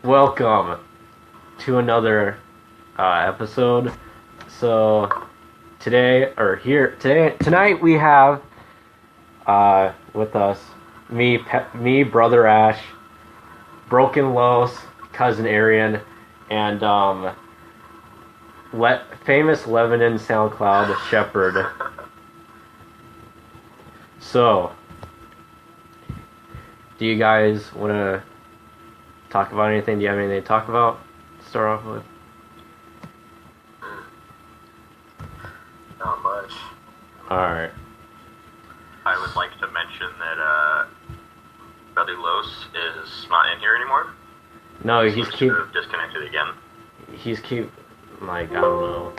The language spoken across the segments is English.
Welcome to another episode. So tonight we have with us me, brother Ash, Broken Los, cousin Arian, and famous Lebanon SoundCloud Shepard. So, do you guys want to talk about anything? Do you have anything to talk about to start off with? Not much. Alright. I would like to mention that Brother Los is not in here anymore. No, he's Seems to have disconnected again. I don't know,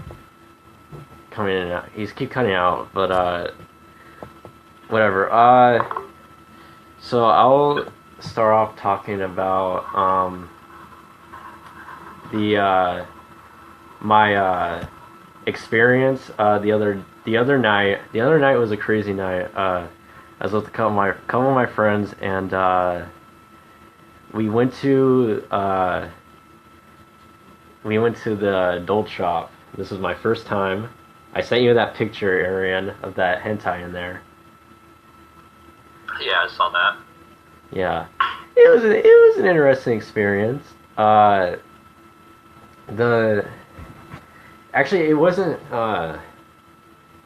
coming in and out. He's keep cutting out, but whatever. So I'll start off talking about my experience the other night. The other night was a crazy night. I was with a couple of my friends, and we went to the adult shop. This was my first time. I sent you that picture, Arian, of that hentai in there. Yeah, I saw that. Yeah, it was an interesting experience. Actually, it wasn't. I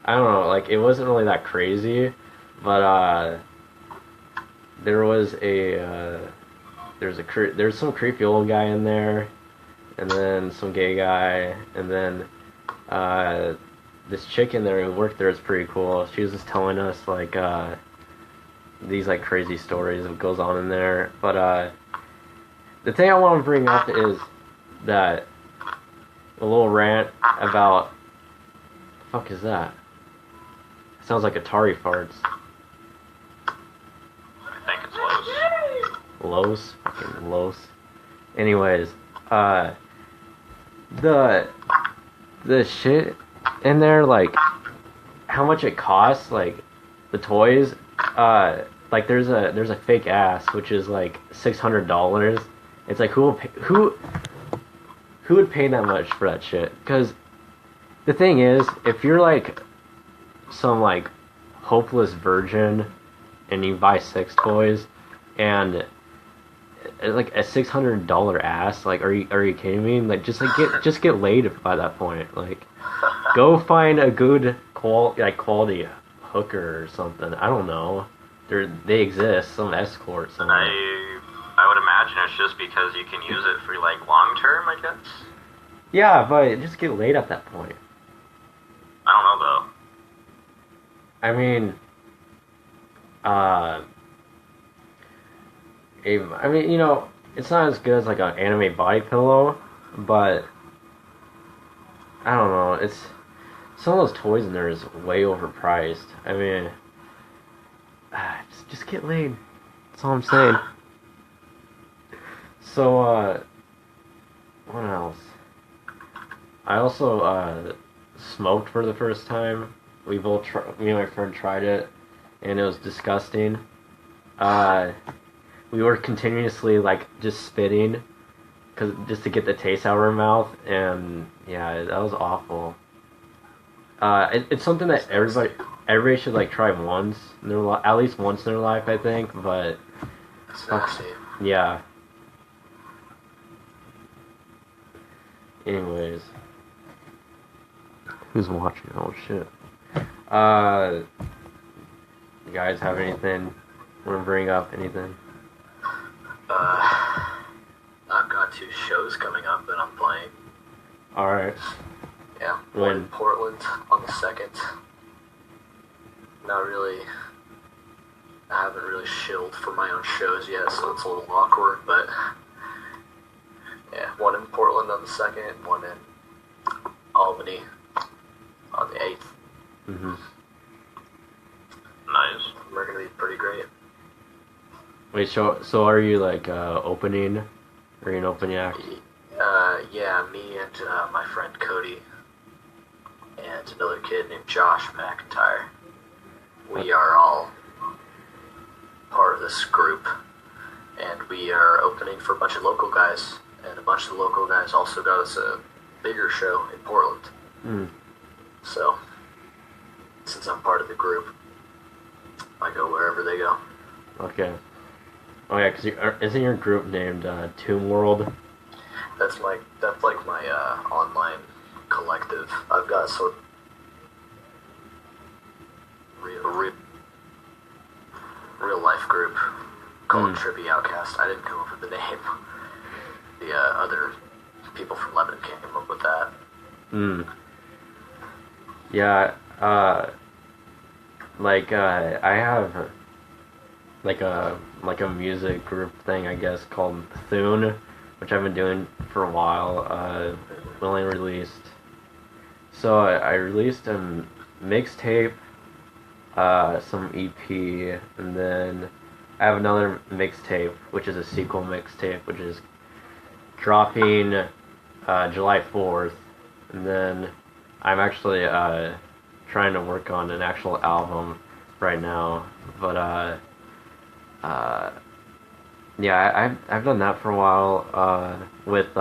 don't know. Like, it wasn't really that crazy, but there's some creepy old guy in there, and then some gay guy, and then this chick in there who worked there is pretty cool. She was just telling us like these like crazy stories of what goes on in there. But the thing I want to bring up is that a little rant about the fuck is that? It sounds like Atari farts. I think it's Los. Los? Fucking Los. Anyways, the shit in there, like how much it costs, like the toys, like there's a fake ass which is like $600. It's like who would pay that much for that shit? Because the thing is, if you're like some like hopeless virgin and you buy sex toys and like a $600 ass, like are you kidding me? Like just get laid by that point. Like go find a good quality hooker or something. I don't know. They exist. Some escort. I would imagine it's just because you can use it for like long term, I guess. Yeah, but just get laid at that point. I don't know though. I mean, you know, it's not as good as like an anime body pillow, but I don't know. It's some of those toys in there is way overpriced. I mean, just get laid. That's all I'm saying. So, what else? I also smoked for the first time. Me and my friend tried it, and it was disgusting. We were continuously like just spitting, just to get the taste out of our mouth, and yeah, that was awful. It's something that everybody should like try once in their at least once in their life, I think. But yeah. Anyways, who's watching? Oh shit. You guys have anything? Want to bring up anything? I've got 2 shows coming up that I'm playing. Alright. Yeah, one in Portland on the 2nd. I haven't really shilled for my own shows yet, so it's a little awkward, but yeah, one in Portland on the 2nd, and one in Albany on the 8th. Mm-hmm. Nice. They're gonna be pretty great. Wait, so are you like opening? Are you an opening act? Yeah, me and my friend Cody and another kid named Josh McIntyre. We are all part of this group, and we are opening for a bunch of local guys, and a bunch of the local guys also got us a bigger show in Portland. So, since I'm part of the group, I go wherever they go. Okay. Oh yeah, because isn't your group named Tomb World? That's like my online collective. I've got a sort of real life group called Trippy Outcast. I didn't come up with the name. The other people from Lebanon came up with that. Yeah. I have like a music group thing, I guess, called Thune, which I've been doing for a while. We only released. So I released a mixtape, some EP, and then I have another mixtape, which is a sequel mixtape, which is dropping July 4th, and then I'm actually trying to work on an actual album right now, but yeah, I've done that for a while with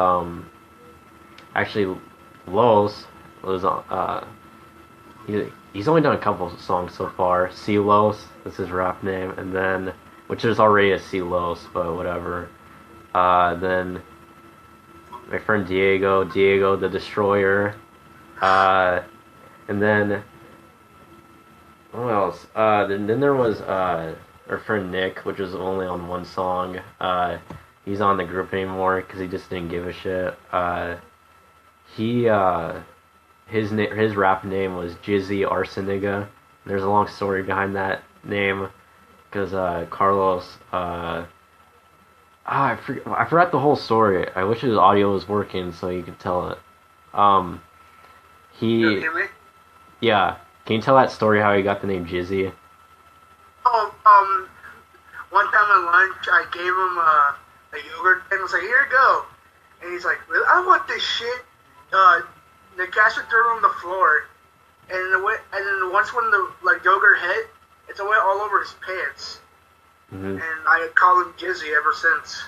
actually Los was he's only done a couple of songs so far. C Los, that's his rap name, and then which is already a C Los, but whatever. Then my friend Diego the Destroyer, and then what else? Then there was our friend Nick, which was only on one song. He's on the group anymore because he just didn't give a shit. His rap name was Jizzy Arseniga. There's a long story behind that name because Carlos. I forgot the whole story. I wish his audio was working so you could tell it. Yeah. Can you tell that story how he got the name Jizzy? Oh, one time at lunch, I gave him a yogurt and I was like, here you go. And he's like, really? I want this shit. The cashier threw it on the floor. And then once when the yogurt hit, it went all over his pants. And I call him Jizzy ever since.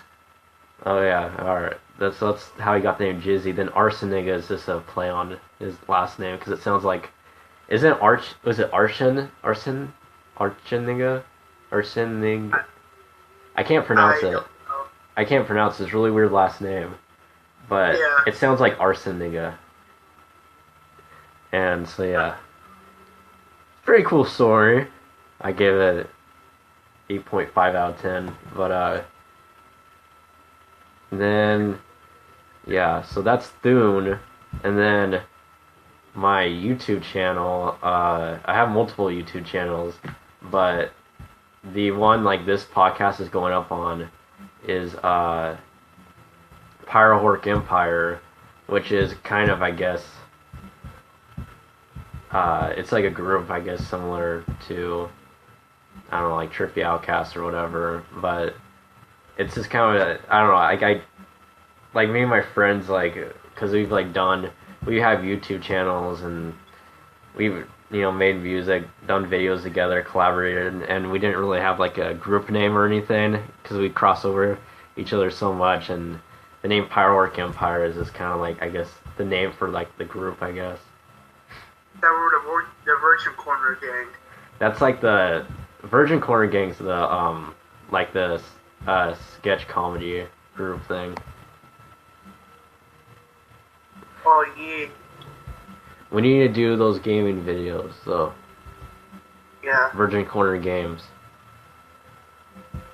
Oh yeah, alright. That's how he got the name Jizzy. Then Arseniga is just a play on his last name because it sounds like, was it Arseniga? Arseniga? I can't pronounce it. I can't pronounce his really weird last name. But it sounds like Arseniga. And so yeah. Pretty cool story. I gave it 8.5 out of 10. But then yeah, so that's Thune. And then my YouTube channel, I have multiple YouTube channels, but the one like this podcast is going up on is Pyrohork Empire, which is kind of, I guess, it's like a group, I guess, similar to, I don't know, like Trippy Outcast or whatever, but it's just kind of, I don't know, like me and my friends, like, because we have YouTube channels, and we've, made music, done videos together, collaborated, and we didn't really have like a group name or anything, because we cross over each other so much, and the name Pyrohork Empire is just kind of like, I guess, the name for like the group, I guess. That were the Virgin Corner gang. That's like the Virgin Corner gang's the like the sketch comedy group thing. Oh yeah. We need to do those gaming videos, though. Yeah. Virgin Corner games.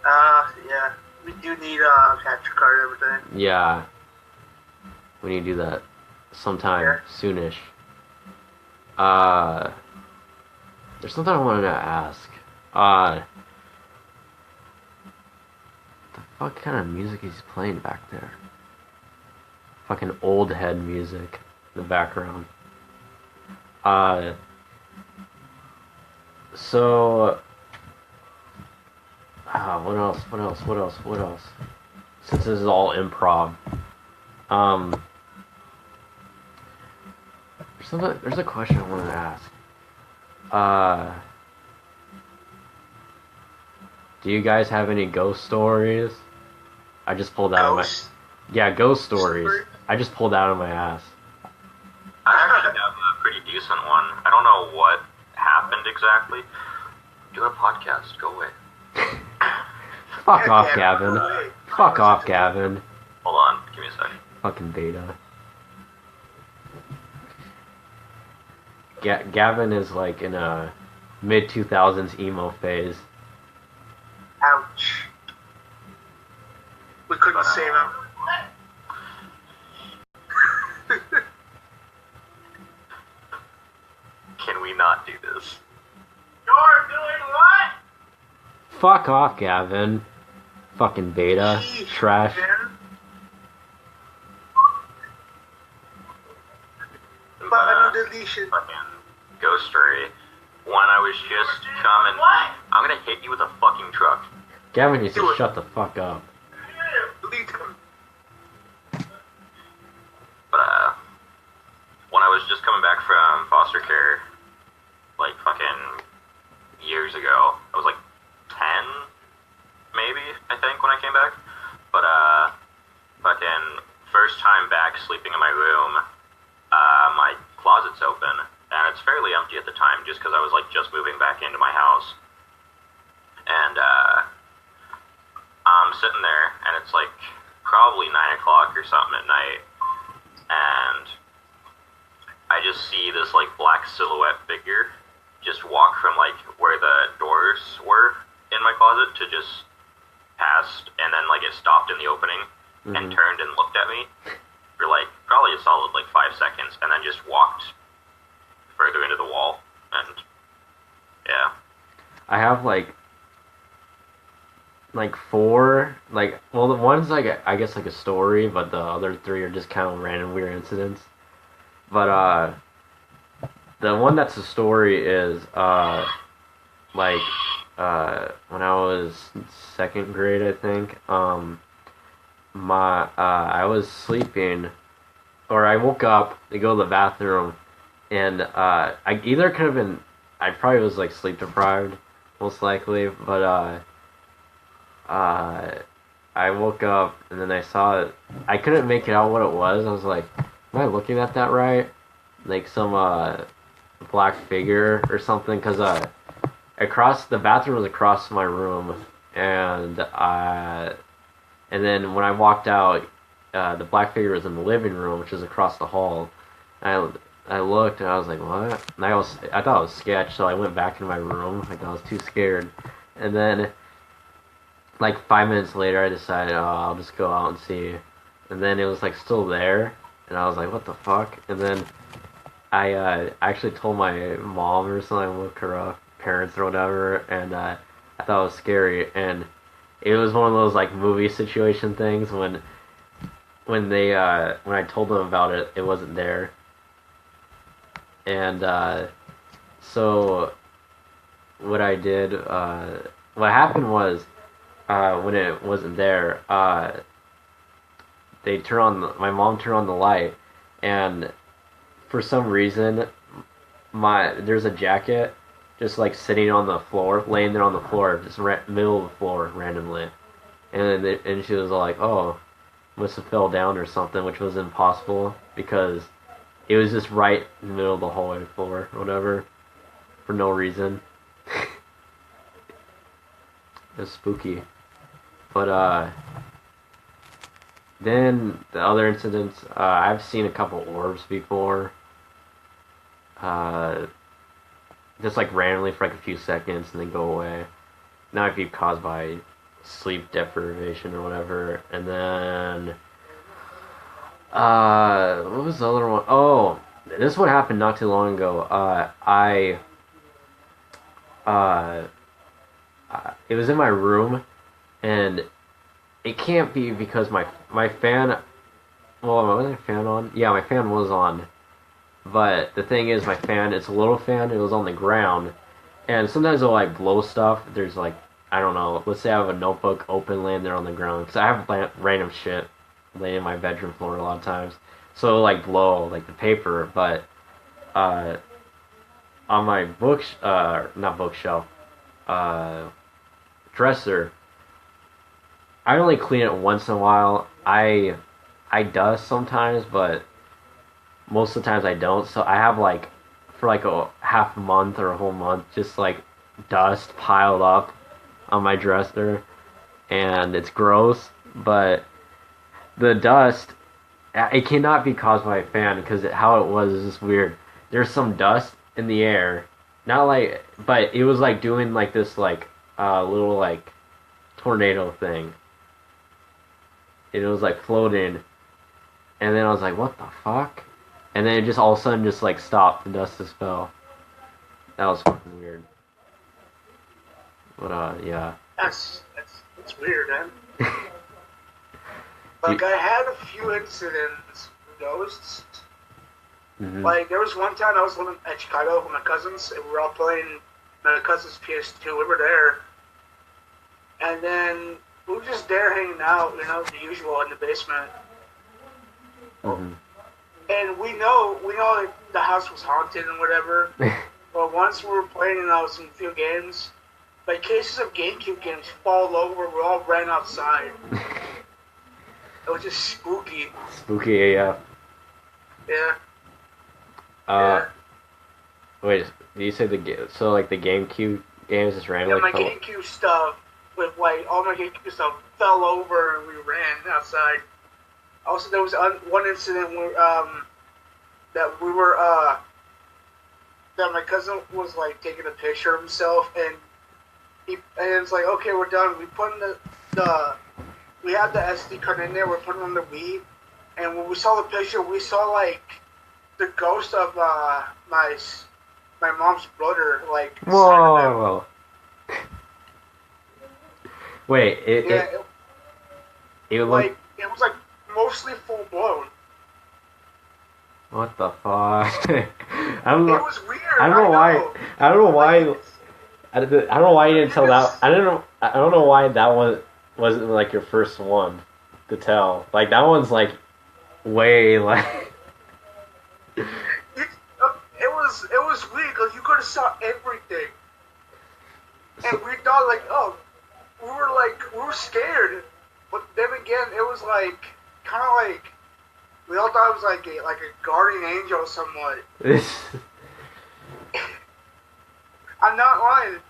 Yeah. We do need a capture card and everything. Yeah. We need to do that sometime soonish. There's something I wanted to ask. The fuck kind of music is playing back there? Fucking old head music in the background. So, what else? Since this is all improv, there's a question I wanted to ask. Do you guys have any ghost stories? I just pulled out of my ghost stories. I just pulled out of my ass. I actually have a pretty decent one. I don't know what happened exactly. Do a podcast. Go away. Fuck off, Gavin. Fuck off, Gavin. Hold on. Give me a second. Fucking beta. Gavin is like in a mid-2000s emo phase. Ouch. We couldn't save him. Can we not do this? You're doing what? Fuck off, Gavin. Fucking beta. Trash. But deletion. Fucking ghost story. When I was just coming, I'm gonna hit you with a fucking truck. Gavin needs to shut the fuck up. Delete him. But when I was just coming back from foster care, like fucking years ago, I was like 10, maybe, I think, when I came back. But fucking first time back sleeping in my room, my closet's open, and it's fairly empty at the time, just because I was like just moving back into my house. And I'm sitting there, and it's like probably 9 o'clock or something at night, and I just see this like black silhouette figure just walk from like where the doors were in my closet to just past, and then like it stopped in the opening and turned and looked at me for like probably a solid like 5 seconds, and then just walked further into the wall. And yeah, I have like four, like, well, the one's like I guess like a story, but the other three are just kind of random weird incidents. But the one that's a story is like when I was 2nd grade, I think, I was sleeping, or I woke up to go to the bathroom, and I either could have been, I probably was like sleep deprived, most likely, but I woke up and then I saw it. I couldn't make it out what it was. I was like, am I looking at that right? Like some black figure or something? Because the bathroom was across my room, and then when I walked out, the black figure was in the living room, which is across the hall. I looked and I was like, what? And I thought it was sketch, so I went back into my room. Like, I was too scared. And then, like 5 minutes later, I decided, oh, I'll just go out and see. And then it was like still there, and I was like, what the fuck? And then I actually told my mom or something, I woke her up, parents or whatever, and I thought it was scary. And it was one of those like movie situation things when I told them about it, it wasn't there. And so what I did, what happened was, when it wasn't there, my mom turned on the light, and for some reason, there's a jacket just like sitting on the floor, laying there on the floor, just middle of the floor randomly, and she was like, oh, must have fell down or something, which was impossible because it was just right in the middle of the hallway floor or whatever, for no reason. It was spooky. But then the other incidents, I've seen a couple orbs before. Just like randomly for like a few seconds and then go away. That might be caused by sleep deprivation or whatever. And then what was the other one? Oh, this one happened not too long ago. It was in my room, and it can't be because my fan. Well, was my fan on? Yeah, my fan was on. But the thing is, my fan, it's a little fan. It was on the ground, and sometimes it'll like blow stuff. There's like, I don't know. Let's say I have a notebook open laying there on the ground, because I have random shit laying in my bedroom floor a lot of times. So it'll like blow like the paper, but on my not bookshelf, dresser, I only clean it once in a while. I dust sometimes, but most of the times I don't. So I have like for like a half month or a whole month, just like dust piled up on my dresser, and it's gross. But the dust, it cannot be caused by a fan because how it was is just weird. There's some dust in the air, not like, but it was like doing like this like little like tornado thing. And it was like floating, and then I was like, "What the fuck?" And then it just all of a sudden just like stopped. The dust just fell. That was fucking weird. But yeah. That's weird, man. Like, I had a few incidents with ghosts. Mm-hmm. Like, there was one time I was living at Chicago with my cousins, and we were all playing my cousin's PS2. We were there. And then we were just there hanging out, you know, the usual in the basement. Mm-hmm. And we know that the house was haunted and whatever. But once we were playing some few games, like cases of GameCube games fall over, we all ran outside. It was just spooky. Spooky AF. Yeah. Wait, did you say so like the GameCube games just randomly? Yeah, my GameCube stuff with like all my GameCube stuff fell over and we ran outside. Also, there was one incident where that we were that my cousin was like taking a picture of himself and it's like, okay, we're done. We put in we had the SD card in there. We're putting on the Wii, and when we saw the picture, we saw like the ghost of my mom's brother, like. Whoa! Wait, it like it was like mostly full blown. What the fuck? I don't know. It was weird. I don't know why. I don't know why. I don't know why you didn't tell that. I don't know why that one wasn't like your first one to tell. Like that one's like way like. It was weird because you could have saw everything, and we thought like, oh, we were scared, but then again, it was like kind of like we all thought it was like a guardian angel somewhat. I'm not lying.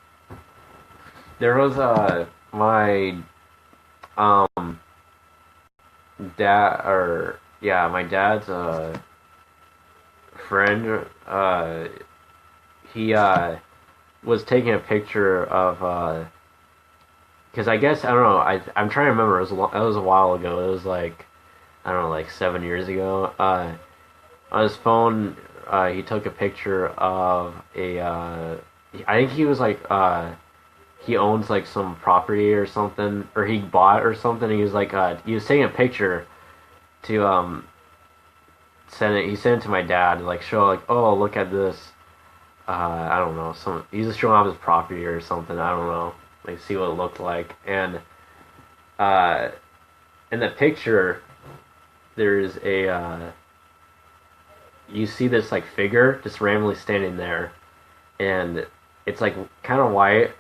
There was my my dad's friend, he was taking a picture of because I guess I don't know, I'm trying to remember, it was a while ago. It was like, I don't know, like 7 years ago. On his phone, he took a picture of I think he was like he owns like some property or something, or he bought or something. He was like he was taking a picture to send it. He sent it to my dad, like show like, oh, look at this. I don't know, he's just showing off his property or something. I don't know, like see what it looked like. And in the picture, there's a you see this like figure just randomly standing there, and it's like kind of white,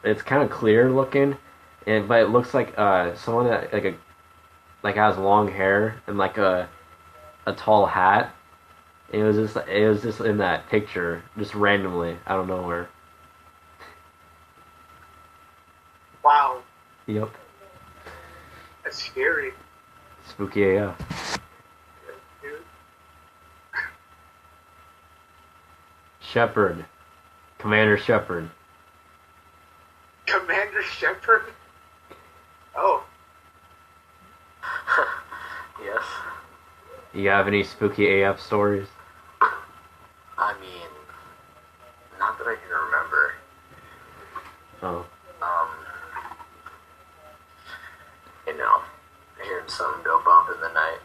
it's kind of clear looking, but it looks like someone that like has long hair and like a tall hat. It was just in that picture, just randomly out of nowhere. Wow. Yep. That's scary. Spooky AF. Dude. Shepard. Commander Shepard. Commander Shepard? Oh. Yes. You have any spooky AF stories? I mean, not that I can remember. Oh. You know, hearing something go bump in the night.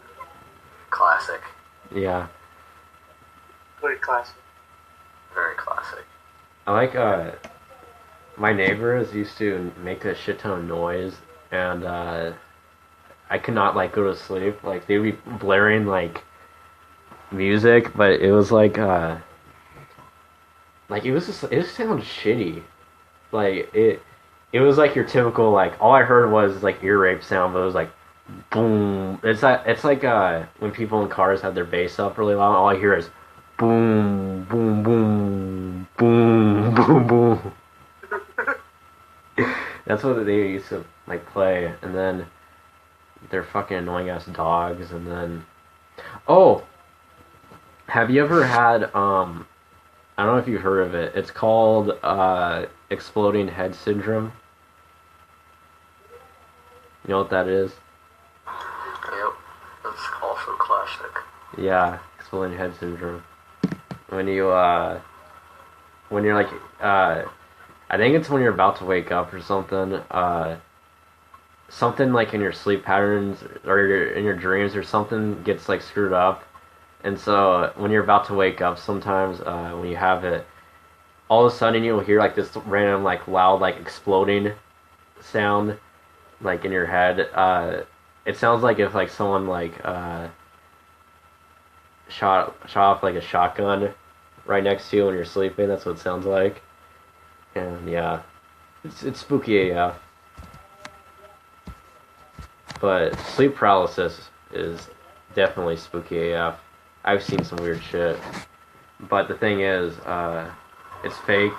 Classic. Yeah. Very classic. Very classic. I like, my neighbors used to make a shit ton of noise, and, I could not, like, go to sleep. Like, they'd be blaring, like, music, but it was, like, it was sounded shitty. Like, it was like your typical like all I heard was like ear rape sound, but it was like boom. It's like when people in cars have their bass up really loud. All I hear is boom, boom, boom, boom, boom, boom. That's what they used to like play, and then their fucking annoying ass dogs, and then have you ever had I don't know if you've heard of it. It's called exploding head syndrome. You know what that is? Yep, that's also classic. Yeah, exploding head syndrome. When you're like I think it's when you're about to wake up or something. Something like in your sleep patterns or in your dreams or something gets like screwed up. And so when you're about to wake up sometimes, when you have it, all of a sudden you'll hear like this random like loud like exploding sound like in your head. It sounds like if like someone like shot off like a shotgun right next to you when you're sleeping. That's what it sounds like. And yeah, it's spooky AF. But sleep paralysis is definitely spooky AF. I've seen some weird shit. But the thing is, it's fake.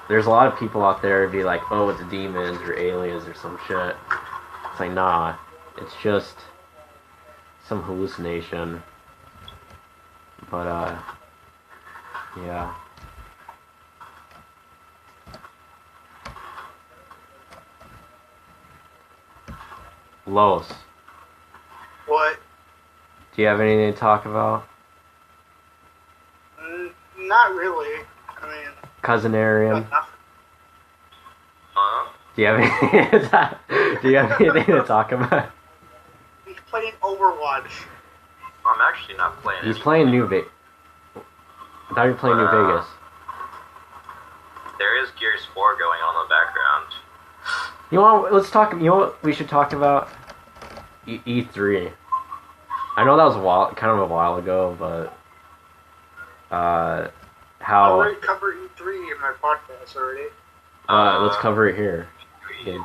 There's a lot of people out there who be like, oh, it's demons or aliens or some shit. It's like, nah. It's just some hallucination. But, yeah. Los. What? Do you have anything to talk about? Not really. I mean, Cousin Arian? nothing. Do you have anything to talk about? He's playing Overwatch. I'm actually not playing He's it. playing New Vegas. I thought you were playing New Vegas. There is Gears 4 going on in the background. You know what? Let's talk. You know what we should talk about? E3. I know that was kind of a while ago, but I how? already covered E3 in my podcast already. Let's cover it here. Okay.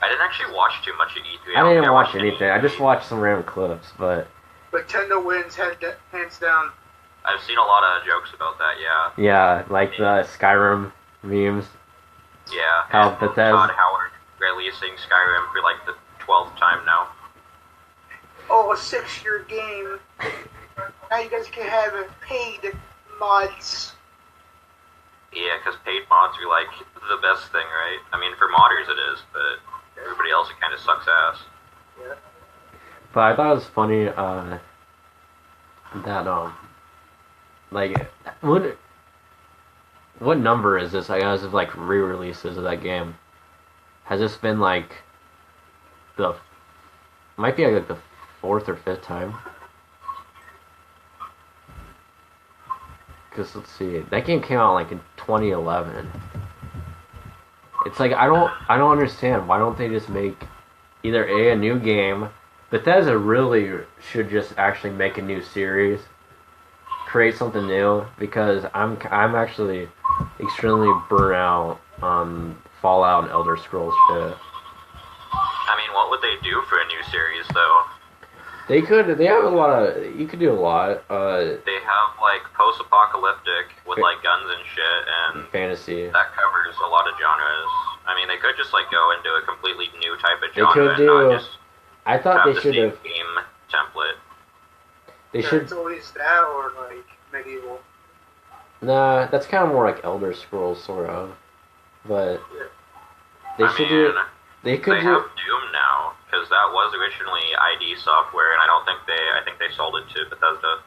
I didn't actually watch too much of E3. I don't didn't think watch watched any anything. I just watched some random clips, but Nintendo wins hands down. I've seen a lot of jokes about that, yeah. yeah, like the Skyrim memes. Yeah. How and Bethesda- Todd Howard releasing Skyrim for like the 12th time now. Oh, a 6-year game. Now you guys can have paid mods. Yeah, because paid mods are like the best thing, right? I mean, for modders it is, but everybody else it kind of sucks ass. Yeah. But I thought it was funny that like what number is this? I guess of like re-releases of that game. Has this been like might be like the 4th or 5th time? Because let's see, that game came out like in 2011. It's like I don't understand, why don't they just make either a new game? Bethesda really should just actually make a new series, create something new, because I'm actually extremely burnt out on Fallout and Elder Scrolls shit. I mean, what would they do for a new series, though? They have a lot of, you could do a lot, They have, like, post-apocalyptic with, like, guns and shit, and fantasy. that covers a lot of genres. I mean, they could just, like, go into a completely new type of They genre could and do, not just I thought have they the should same have, game template. they Yeah, should, It's always that or like medieval. nah, that's kind of more like Elder Scrolls, sort of, but they I should mean, do, they could they do, have Doom now, because that was originally ID Software, and I think they sold it to Bethesda.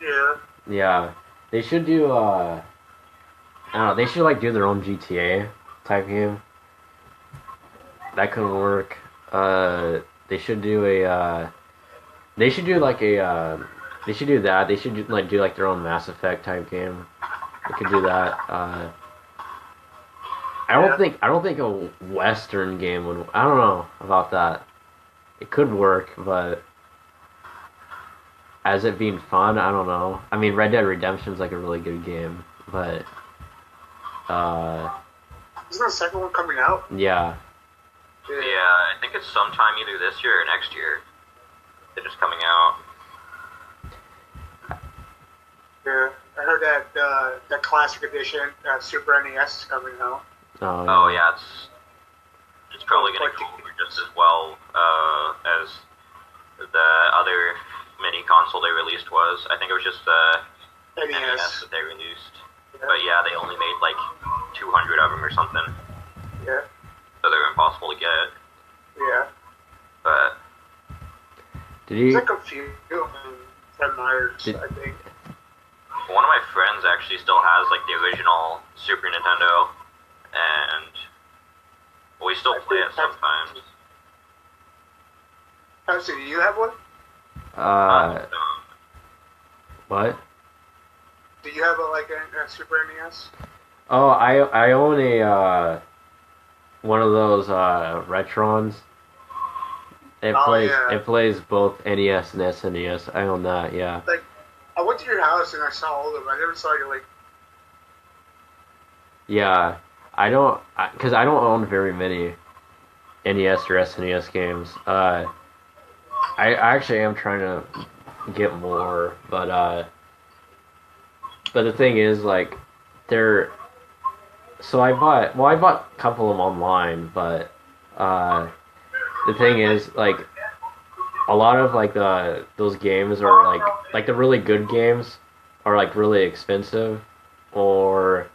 Yeah. yeah, they should do, I don't know, they should like do their own GTA type game. That could work. They should do a, they should do like a, they should do that. They should do like their own Mass Effect type game. They could do that. I don't think a Western game would. I don't know about that. It could work, but as it being fun, I don't know. I mean, Red Dead Redemption's like a really good game, but Isn't the second one coming out? Yeah. Yeah, I think it's sometime either this year or next year. They're just coming out. Yeah, I heard that that classic edition, Super NES is coming out. Oh yeah, it's probably gonna go over just as well as the other mini console they released was. I think it was just the NES that they released. Yeah. But yeah, they only made like 200 of them or something. Yeah. So they're impossible to get. Yeah. But there's like a few Fred Myers, I think. One of my friends actually still has like the original Super Nintendo, and we still play it sometimes. Oh, so do you have one? What? Do you have a Super NES? Oh, I own a one of those Retrons. It plays both NES and SNES. I own that, yeah. Like, I went to your house and I saw all of them. I never saw you like. Yeah, because I don't own very many NES or SNES games. I actually am trying to get more, but the thing is, like, they're. So I bought a couple of them online, but the thing is, like, a lot of like those games are like the really good games are like really expensive, or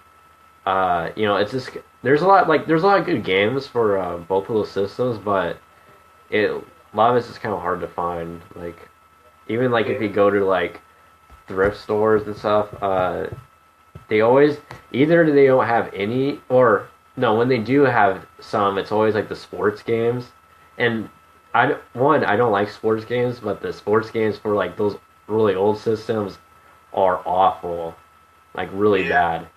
it's just there's a lot of good games for both of those systems, but a lot of it's just kind of hard to find. Like, even like if you go to like thrift stores and stuff, they always either they don't have any, or no, when they do have some, it's always like the sports games. And I don't like sports games, but the sports games for like those really old systems are awful, like really bad.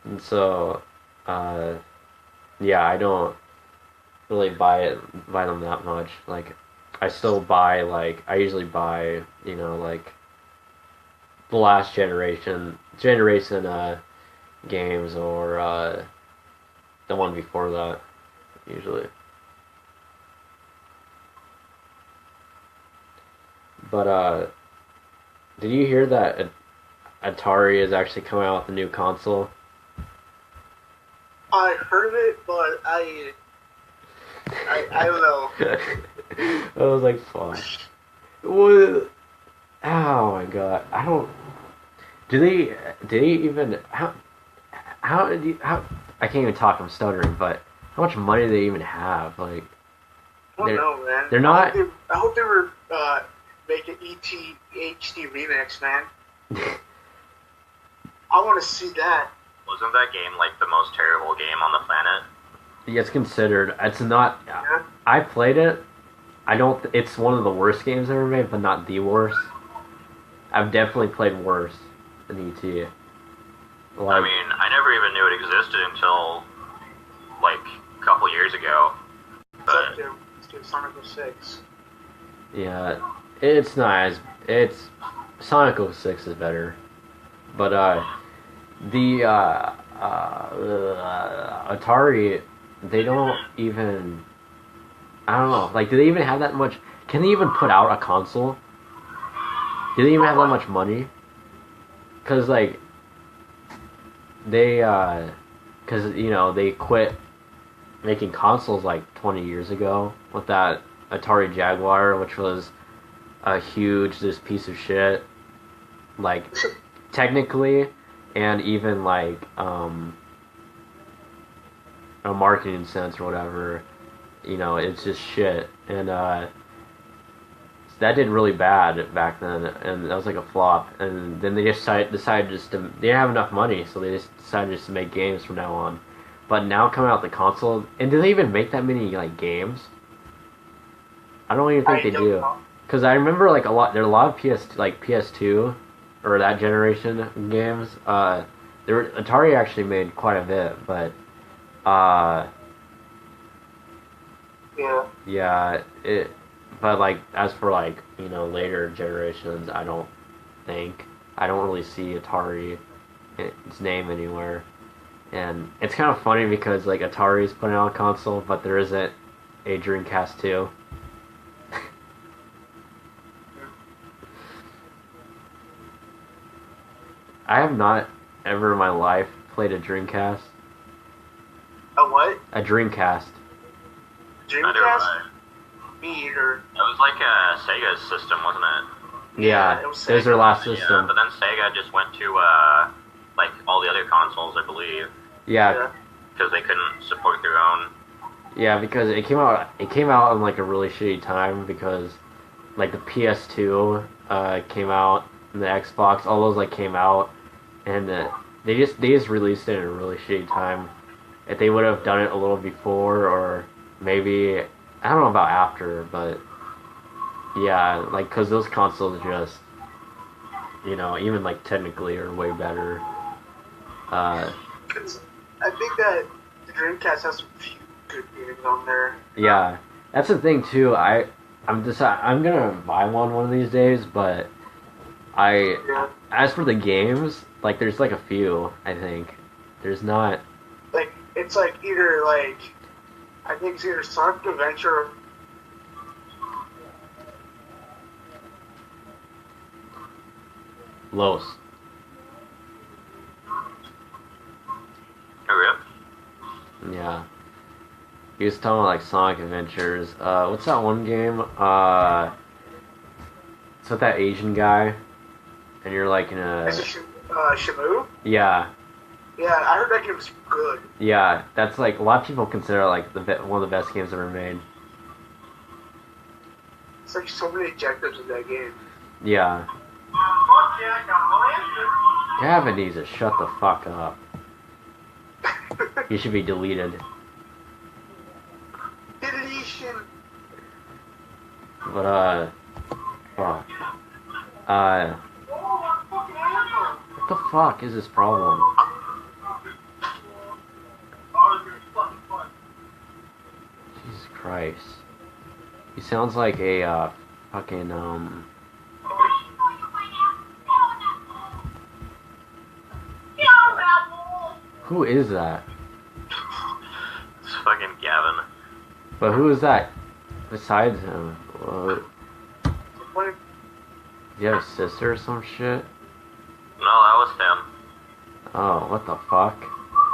And so, yeah, I don't really buy them that much. Like, I usually buy, like the last generation games, or the one before that, usually. But did you hear that Atari is actually coming out with a new console? I heard of it, but I don't know. I was like, fuck. What? Oh my god. I don't. Do they even how I can't even talk, I'm stuttering, but how much money do they even have? Like, I don't know, man. They're not. I hope they were making ET HD remix, man. I want to see that. Wasn't that game like the most terrible game on the planet? It's considered. It's not. Yeah. I played it. I don't. It's one of the worst games ever made, but not the worst. I've definitely played worse than ET. Like, I mean, I never even knew it existed until like a couple years ago. But it's Sonic 06. Yeah, it's not as Sonic 06 is better, but the Atari, they don't even. I don't know. Like, do they even have that much? Can they even put out a console? Do they even have that much money? Cause like they, they quit making consoles like 20 years ago with that Atari Jaguar, which was a huge just piece of shit. Like, technically, and even like a marketing sense or whatever, it's just shit. And that did really bad back then, and that was like a flop. And then they just decided just to, they didn't have enough money, so they just decided just to make games from now on. But now coming out the console, and do they even make that many like games? I don't even think they do. Because I remember like there are a lot of PS2 or that generation games. Atari actually made quite a bit, but yeah, but like as for like later generations, I don't really see Atari its name anywhere. And it's kind of funny because like Atari's putting out a console, but there isn't a Dreamcast 2. I have not ever in my life played a Dreamcast. A what? A Dreamcast. Dreamcast? Me either. It was like a Sega's system, wasn't it? Yeah, it was it was their last Yeah, system. but then Sega just went to like all the other consoles, I believe, Yeah, because they couldn't support their own. yeah, because it came out. It came out in like a really shitty time because, like the PS2 came out and the Xbox, all those like came out, and they just released it in a really shitty time. If they would have done it a little before, or maybe I don't know about after, but yeah, like because those consoles just, even like technically are way better. 'Cause I think that the Dreamcast has some few good games on there. Yeah, that's the thing too. I'm gonna buy one of these days, but Yeah. as for the games, like there's like a few. I think there's not. Like, it's like either like, I think it's either Sonic Adventure. Los. Oh, Yeah. He was talking about like Sonic Adventures. What's that one game? It's with that Asian guy, and you're like in a. Is it Shamu? Yeah, Yeah, I heard that game was good. yeah. That's like a lot of people consider it, like one of the best games ever made. It's like so many objectives in that game. Yeah. Gavin needs to shut the fuck up. You should be deleted. Deletion. But fuck. What the fuck is this problem? Jesus Christ. He sounds like a fucking Who is that? It's fucking Gavin. But who is that besides him? What? Do you have a sister or some shit? No, that was him. Oh, what the fuck?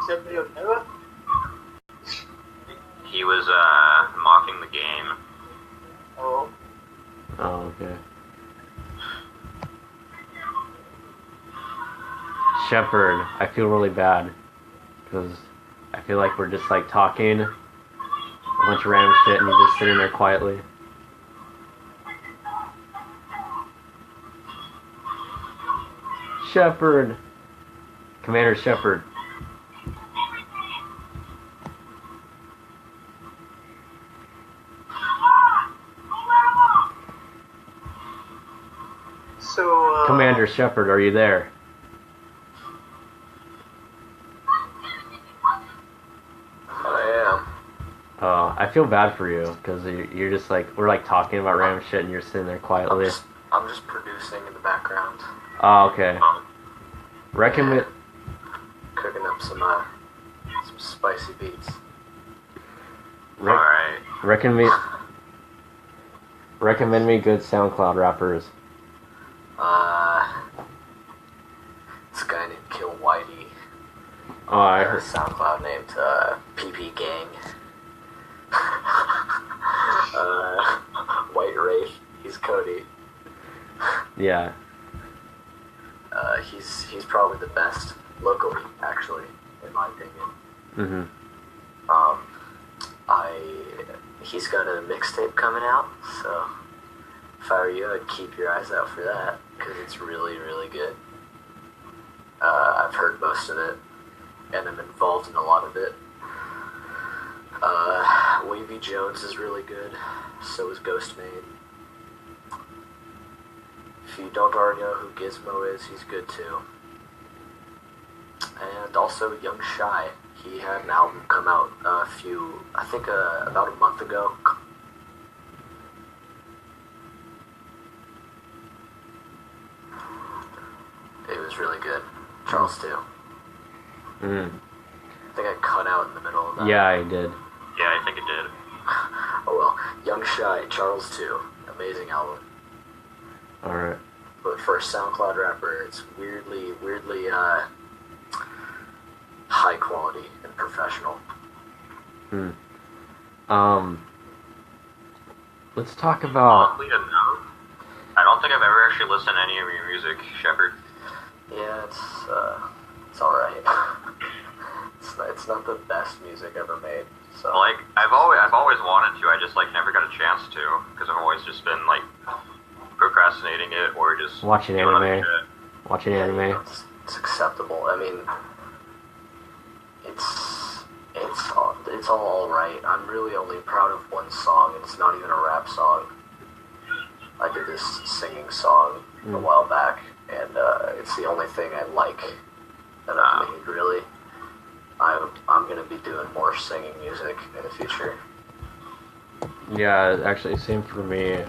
Symphony of Noah? He was mocking the game. Oh. Oh, okay. Shepard, I feel really bad. Because I feel like we're just like talking a bunch of random shit and you're just sitting there quietly. Shepard! Commander Shepard. So, Commander Shepard, are you there? I I feel bad for you because you're just like we're like talking about random shit and you're sitting there am. quietly. I'm just producing in the background, Oh, okay. Recommend. cooking up some spicy beats. Alright. Recommend me good SoundCloud rappers. This guy named Kill Whitey. Oh, I A heard. SoundCloud named PP Gang. White Wraith. He's Cody. Yeah. He's probably the best locally, actually, in my opinion. He's got a mixtape coming out, so if I were you, I'd keep your eyes out for that because it's really, really good. I've heard most of it, and I'm involved in a lot of it. Wavy Jones is really good. So is Ghostmade. If you don't already know who Gizmo is, he's good too. And also Young Shy. He had an album come out about a month ago. It was really good. Charles too. think I cut out in the middle of that. Yeah, I did. Yeah, I think it did. Oh well. Young Shy, Charles 2. Amazing album. Alright. But for a SoundCloud rapper, it's weirdly, high quality and professional. Let's talk about... Oddly enough, I don't think I've ever actually listened to any of your music, Shepard. Yeah, it's alright. It's not the best music ever made. So Like, I've always wanted to, I just, like, never got a chance to, because I've always just been, like, procrastinating it, or just... Watching doing other anime. shit. Watching anime. it's acceptable. I mean, it's all right. I'm really only proud of one song, and it's not even a rap song. I did this singing song a while back, and it's the only thing I like that I've made, really. I'm gonna be doing more singing music in the future. Yeah, actually, same for me.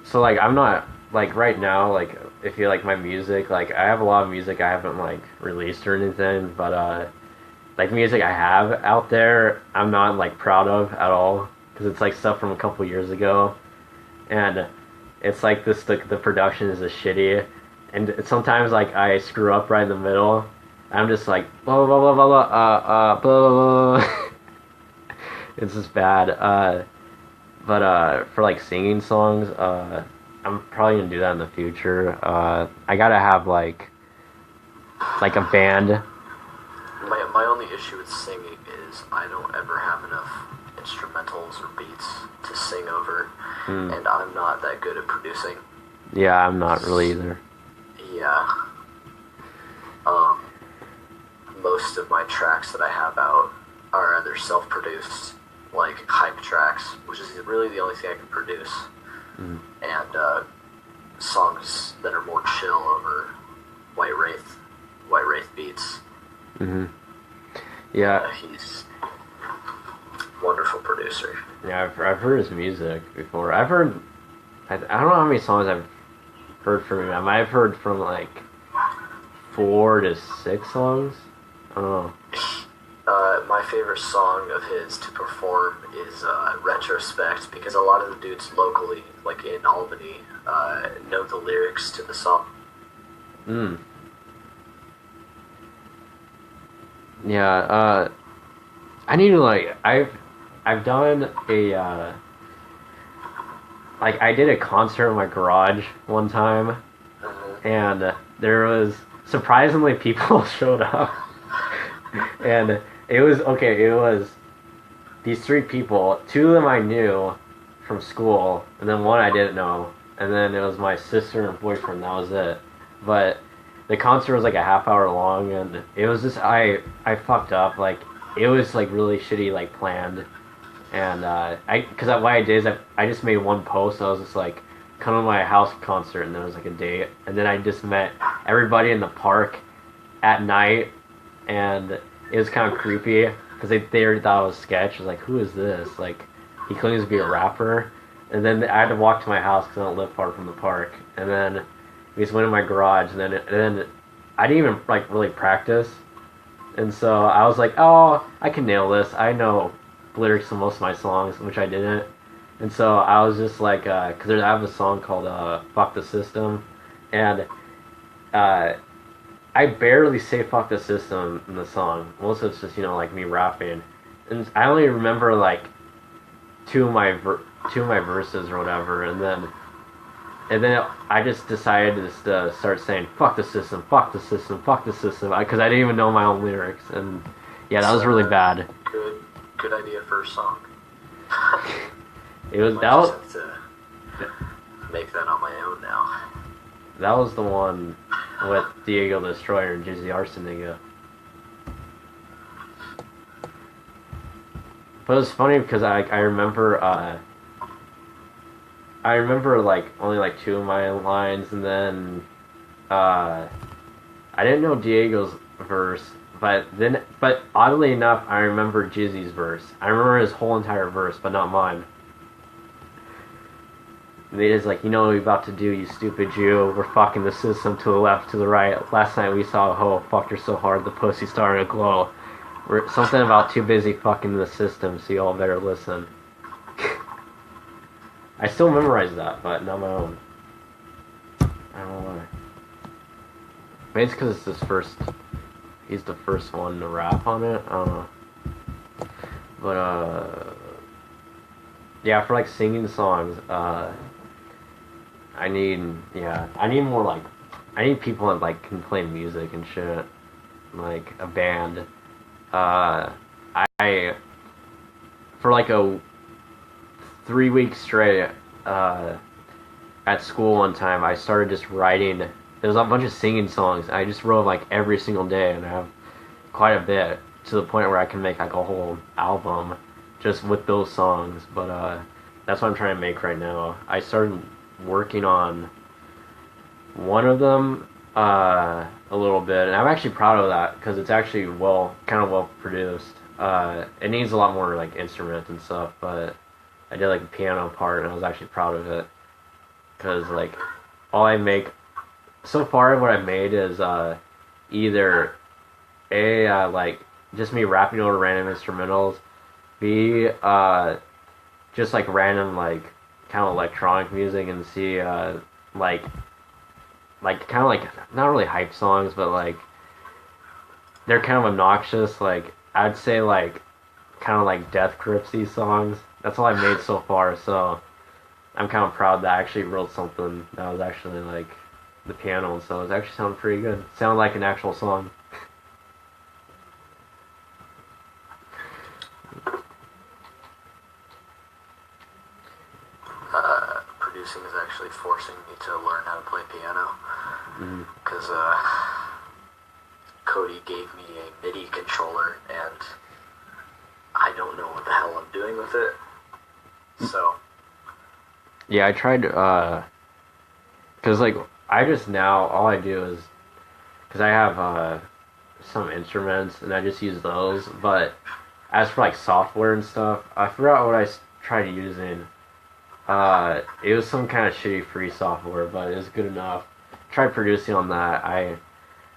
So, like, I'm not, like, right now, like, if you like my music, like, I have a lot of music I haven't, like, released or anything, but, like, music I have out there, I'm not, like, proud of at all, because it's, like, stuff from a couple years ago, and it's, like, the production is just shitty, and sometimes, like, I screw up right in the middle, I'm just like, blah, blah, blah, blah, blah, blah, blah, blah. It's just bad, but for, like, singing songs, I'm probably gonna do that in the future. I gotta have, like a band. My only issue with singing is I don't ever have enough instrumentals or beats to sing over, and I'm not that good at producing. Yeah, I'm not really either. Yeah. Most of my tracks that I have out are either self-produced, like hype tracks, which is really the only thing I can produce, and songs that are more chill over White Wraith beats. Yeah. He's a wonderful producer. Yeah, I've heard his music before. I don't know how many songs I've heard from him. I might have heard from, like, 4 to 6 songs. I don't know. My favorite song of his to perform is Retrospect, because a lot of the dudes locally, like in Albany, know the lyrics to the song. Yeah, I need to, like, I've done a, like, I did a concert in my garage one time, and there was, surprisingly, people showed up, and it was these 3 people, 2 of them I knew from school, and then 1 I didn't know, and then it was my sister and boyfriend, that was it, but the concert was like a half hour long, and it was just, I fucked up, like, it was, like, really shitty, like, planned, and, because what I did is I just made one post. I was just like, come to my house concert, and there was like a date, and then I just met everybody in the park at night, and it was kind of creepy because they already thought it was sketch. I was like, who is this? Like, he claims to be a rapper, and then I had to walk to my house because I don't live far from the park, and then we just went in my garage, and then I didn't even, like, really practice, and so I was like, oh, I can nail this. I know lyrics to most of my songs, which I didn't. And so I was just like, because I have a song called Fuck the System, and I barely say Fuck the System in the song. Most of it's just, like, me rapping. And I only remember, like, two of my verses or whatever, and then I just decided to just start saying fuck the system, fuck the system, fuck the system, because I didn't even know my own lyrics, and yeah, that was really bad. Good idea for a song. It was that was have to make that on my own now. That was the one with Diego the Destroyer and Jizzy Arson nigga. But it was funny because I remember like only like 2 of my lines, and then I didn't know Diego's verse, but oddly enough I remember Jizzy's verse. I remember his whole entire verse, but not mine. They just like, you know what you're about to do, you stupid Jew. We're fucking the system to the left, to the right. Last night we saw a hoe fucked her so hard the pussy started to glow. We're something about too busy fucking the system, so y'all better listen. I still memorize that, but not my own. I don't know why. Maybe it's because it's his first. He's the first one to rap on it. I don't know. But yeah, for like singing songs, I need more like, I need people that like can play music and shit, like a band. I for like a 3 weeks straight at school one time, I started just writing. There was a bunch of singing songs. I just wrote like every single day, and I have quite a bit to the point where I can make like a whole album just with those songs. But that's what I'm trying to make right now. I started working on one of them a little bit, and I'm actually proud of that because it's actually kind of well produced. It needs a lot more like instruments and stuff, but I did like a piano part, and I was actually proud of it because like all I make so far, what I've made is either like just me rapping over random instrumentals, B just like random like kind of electronic music, and C like kind of like not really hype songs, but like they're kind of obnoxious. Like I'd say like kind of like death gripsy songs. That's all I've made so far. So I'm kind of proud that I actually wrote something that was actually like the piano, and so it actually sounded pretty good. It sounded like an actual song. Producing is actually forcing me to learn how to play piano because Cody gave me a MIDI controller and I don't know what the hell I'm doing with it. So yeah, I tried because like I just now all I do is because I have some instruments and I just use those. But as for like software and stuff, I forgot what I tried using. It was some kind of shitty free software, but it was good enough. Tried producing on that.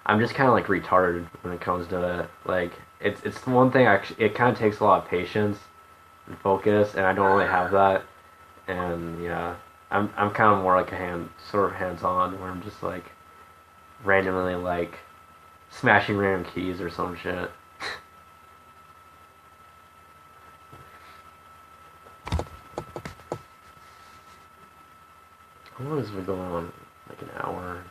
I'm just kind of like retarded when it comes to it. Like it's the one thing it kind of takes a lot of patience and focus, and I don't really have that. And yeah, I'm kind of more like a hands-on, where I'm just like randomly like smashing random keys or some shit. How long has been going on? Like an hour and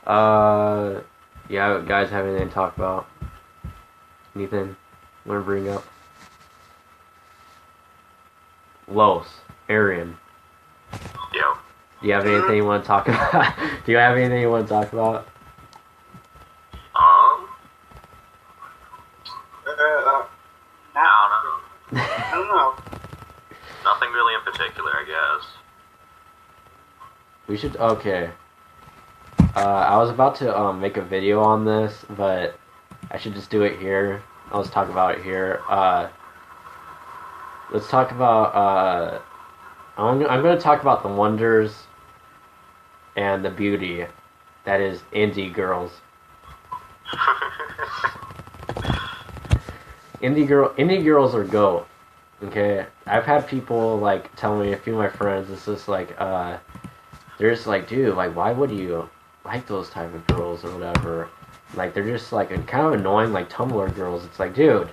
a half. Yeah, guys, have anything to talk about? Anything you want to bring up? Los, Arian. Yo. Do you have anything you want to talk about? Do you have anything you want to talk about? I don't know. Nothing really in particular, I guess. We should, okay. I was about to make a video on this, but I should just do it here. I'll just talk about it here. Let's talk about, I'm going to talk about the wonders and the beauty that is indie girls. Indie girls are GOAT. Okay? I've had people, like, tell me, a few of my friends, it's just like, they're just like, dude, like, why would you like those type of girls or whatever? Like, they're just, like, kind of annoying, like, Tumblr girls. It's like, dude,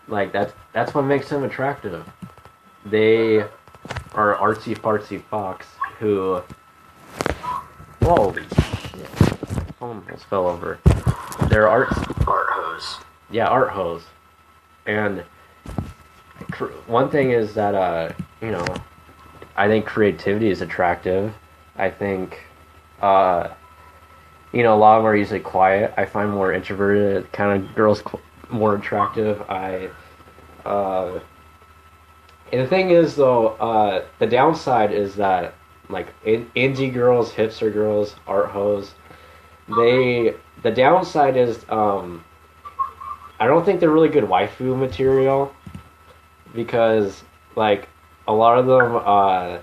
like, that's what makes them attractive. They are artsy-fartsy fox who... Holy shit. My phone almost fell over. They're art hose. Yeah, art hose. And one thing is that, you know, I think creativity is attractive. I think, you know, a lot of them are usually quiet. I find more introverted kind of girls more attractive. And the thing is, though, the downside is that, like, indie girls, hipster girls, art hoes, the downside is, I don't think they're really good waifu material, because, like, a lot of them,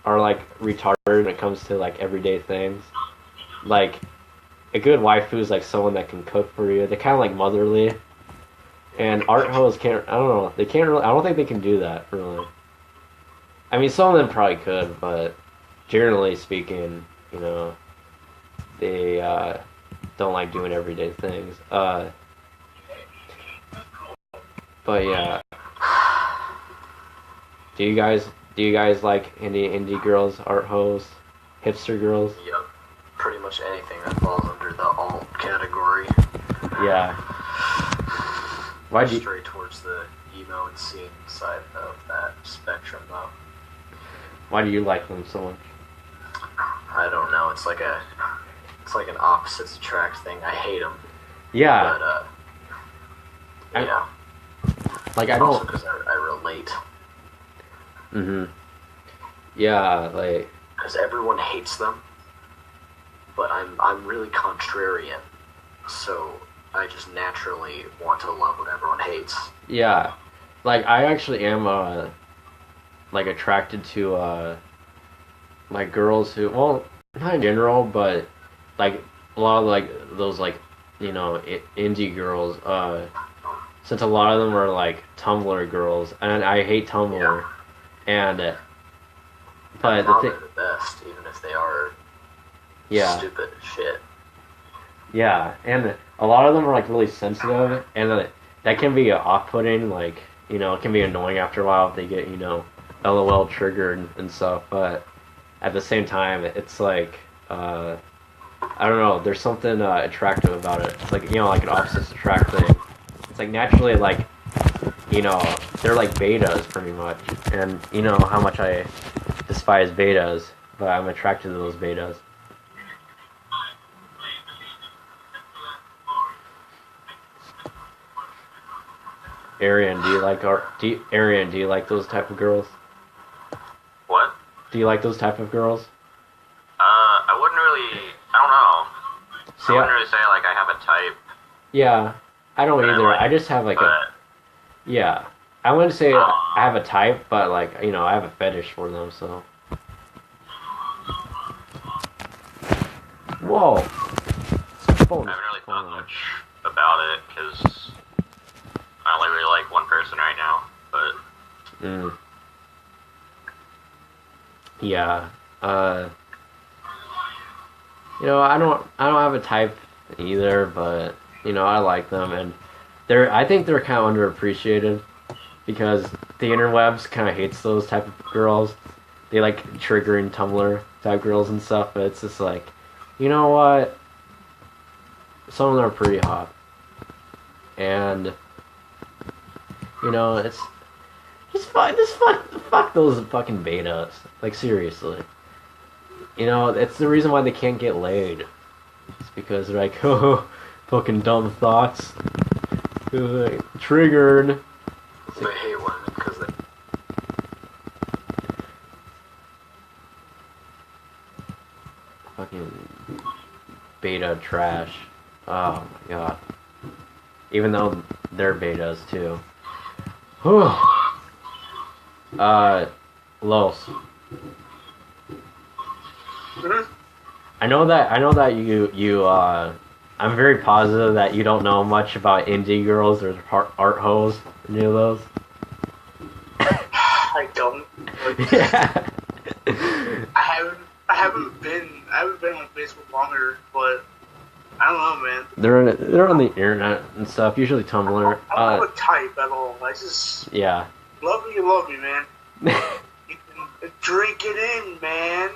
are like retarded when it comes to like everyday things. Like a good waifu is like someone that can cook for you. They're kind of like motherly. And art hoes can't. I don't know. They can't really. I don't think they can do that really. I mean, some of them probably could, but generally speaking, you know, they don't like doing everyday things. But yeah. Do you guys like indie girls, art hoes, hipster girls? Yep. Pretty much anything that falls under the alt category. Yeah. Why do you... Straight towards the emo and scene side of that spectrum, though. Why do you like them so much? I don't know. It's like an opposites attract thing. I hate them. Yeah. But yeah. Like I also don't. because I relate. Yeah, like. Because everyone hates them, but I'm really contrarian, so I just naturally want to love what everyone hates. Yeah, like I actually am like attracted to like girls who, well, not in general, but like a lot of like those like, you know, indie girls. Since a lot of them are like Tumblr girls, and I hate Tumblr, Yeah. and but They're the thing, the best, even if they are yeah. stupid as shit. Yeah, and a lot of them are like really sensitive, and that can be off-putting. Like, you know, it can be annoying after a while if they get, you know, LOL triggered and stuff. But at the same time, it's like I don't know. There's something attractive about it. It's like, you know, like an opposites attract thing. It's like naturally, like, you know, they're like betas pretty much, and you know how much I despise betas, but I'm attracted to those betas. Arian, do you like Arian, do you like those type of girls? What? Do you like those type of girls? I wouldn't really. I don't know. See, I wouldn't really say like I have a type. Yeah, I don't either. I just have like yeah. I wouldn't say I have a type, but like, you know, I have a fetish for them. So. Whoa. I haven't really thought much about it because I only really like one person right now. But yeah. You know, I don't have a type either, but you know, I like them, and I think they're kind of underappreciated because the interwebs kind of hates those type of girls. They like triggering Tumblr type girls and stuff, but it's just like, you know what? Some of them are pretty hot, and you know, it's just fuck those fucking betas. Like, seriously. You know, it's the reason why they can't get laid. It's because they're like, oh, fucking dumb thoughts. Triggered. They hate women because they... Fucking beta trash. Oh my god. Even though they're betas too. Whew. Los. I know that you I'm very positive that you don't know much about indie girls or art hoes, any of those. I don't. Yeah. I haven't been on Facebook longer, but I don't know, man. They're on the internet and stuff. Usually Tumblr. I don't have a type at all. I just Yeah. love me, man. You can drink it in, man.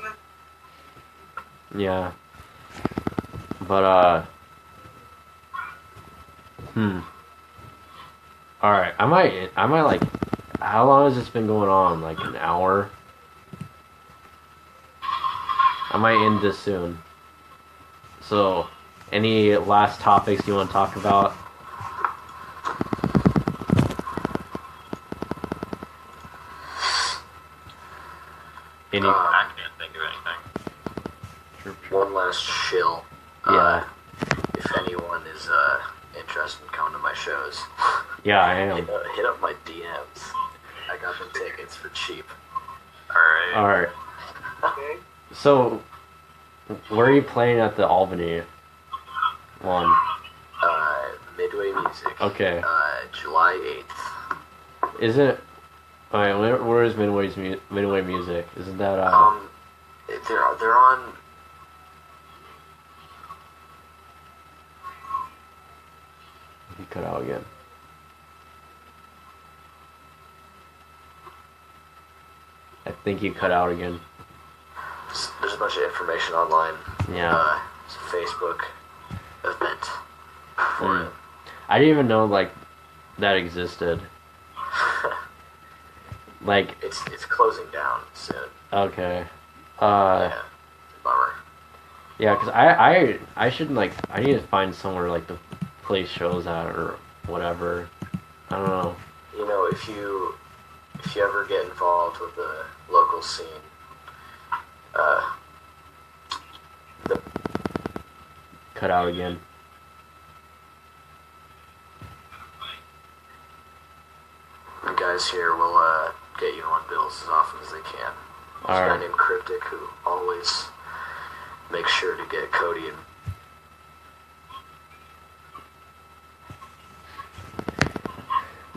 Yeah. But Alright, I might like, how long has this been going on? Like an hour? I might end this soon. So, any last topics you want to talk about? Any? I can't think of anything. One last shill. Yeah. If anyone is interested in coming to my shows, Yeah, I am. hit up my DMs. I got the tickets for cheap. All right. Alright. Okay. So, where are you playing at the Albany one? Midway Music. Okay. July 8th. Is it? Alright, where is Midway Music? Isn't that They're on. You cut out again. I think you cut out again. There's a bunch of information online. Yeah. It's a Facebook event for it. I didn't even know like that existed. Like It's closing down soon. okay. Yeah. Bummer. Yeah, because I should like I need to find somewhere like to play shows at or whatever. I don't know. You know, if you ever get involved with the local scene, Cut out again. the guys here will get you on bills as often as they can. There's a guy Alright. named Cryptic who always makes sure to get Cody and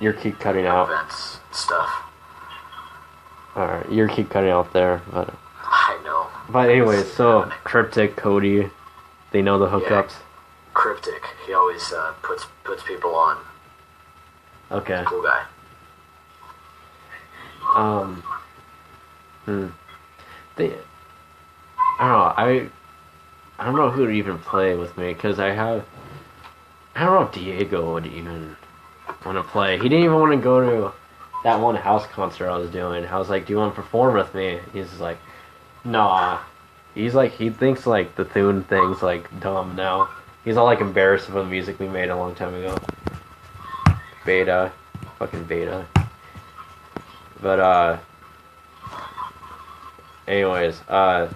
You keep cutting out. events and stuff. Alright, you keep cutting out there, but I know. anyway, so Cryptic, Cody, they know the hookups. Cryptic, he always puts people on. Okay. Cool guy. They, I don't know who to even play with me because I don't know if Diego would even want to play. He didn't even want to go to that one house concert I was doing. I was like, "Do you want to perform with me?" He's just like, "Nah." He's like, he thinks like the Thune thing's like dumb now. He's all like embarrassed of the music we made a long time ago. Beta, fucking beta. But anyways, do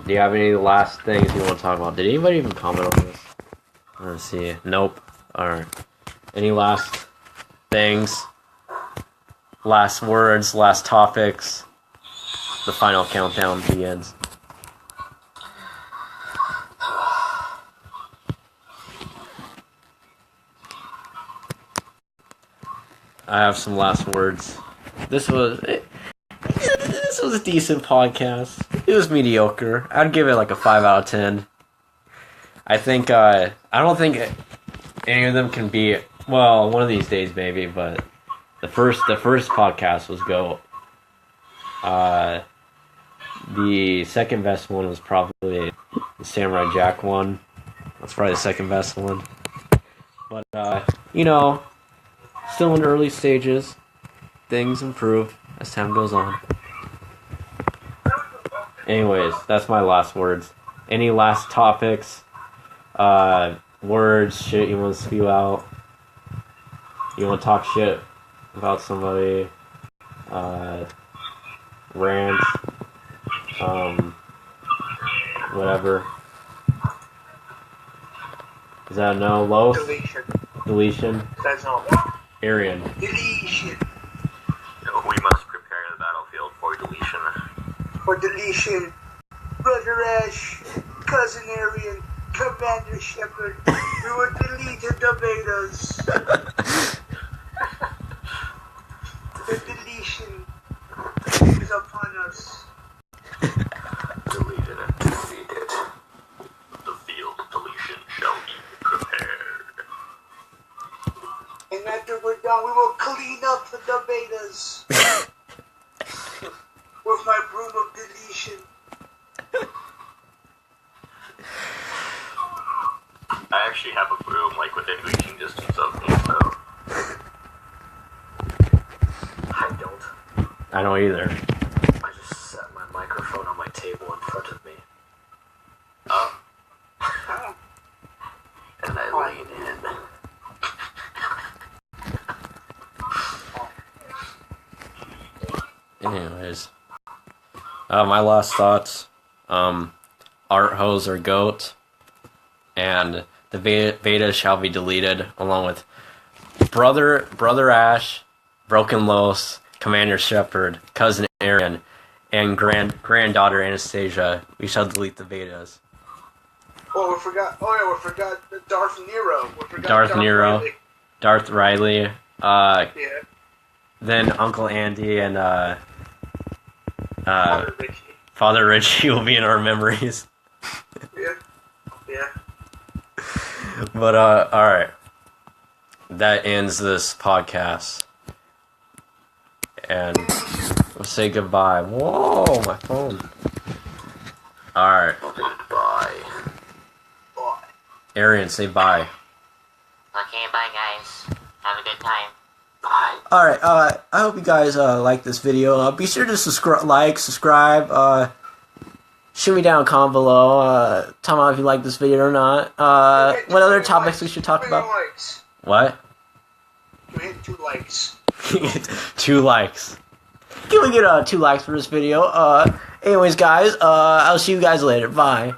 you have any last things you want to talk about? Did anybody even comment on this? Let's see. Nope. Alright. Any last things? Last words, last topics? The final countdown begins. I have some last words. This was a decent podcast. It was mediocre. I'd give it like a 5 out of 10. I think I don't think any of them can be, well, one of these days maybe, but the first podcast was GOAT. The second best one was probably the Samurai Jack one. That's probably the second best one. But still in the early stages. Things improve as time goes on. Anyways, that's my last words. Any last topics? Words, shit you want to spew out? You want to talk shit about somebody? Rants? Whatever. Is that a no? Los? Deletion? That's no. Arian. Deletion. We must prepare the battlefield for deletion. For deletion. Brother Ash, Cousin Arian, Commander Shepard, we will delete the betas. The deletion is upon us. Deleted and defeated. The field deletion shall be prepared. And after we're done, we will clean up the betas. With my broom of deletion. I actually have a broom like within reaching distance of me, so I don't. I don't either. I just set my microphone on my table in front of me. And I lean in. Anyways. My last thoughts. Art Hose or GOAT. And the beta shall be deleted along with Brother Ash, Broken Los, Commander Shepard, Cousin Arian, and granddaughter Anastasia. We shall delete the betas. Oh, we forgot Darth Nero. Darth Nero. Riley. Darth Riley. Yeah. Then Uncle Andy and Father Richie. Father Richie will be in our memories. Yeah. But alright. That ends this podcast. And we'll say goodbye. Whoa, my phone. Alright. Goodbye. Arian, say bye. Okay, bye guys. Have a good time. Bye. Alright, I hope you guys like this video. Be sure to subscribe, shoot me down a comment below, tell me if you like this video or not. What other topics we should talk about? Likes. What? Can we hit 2 likes? 2 likes. Can we get 2 likes for this video? Anyways guys, I'll see you guys later. Bye.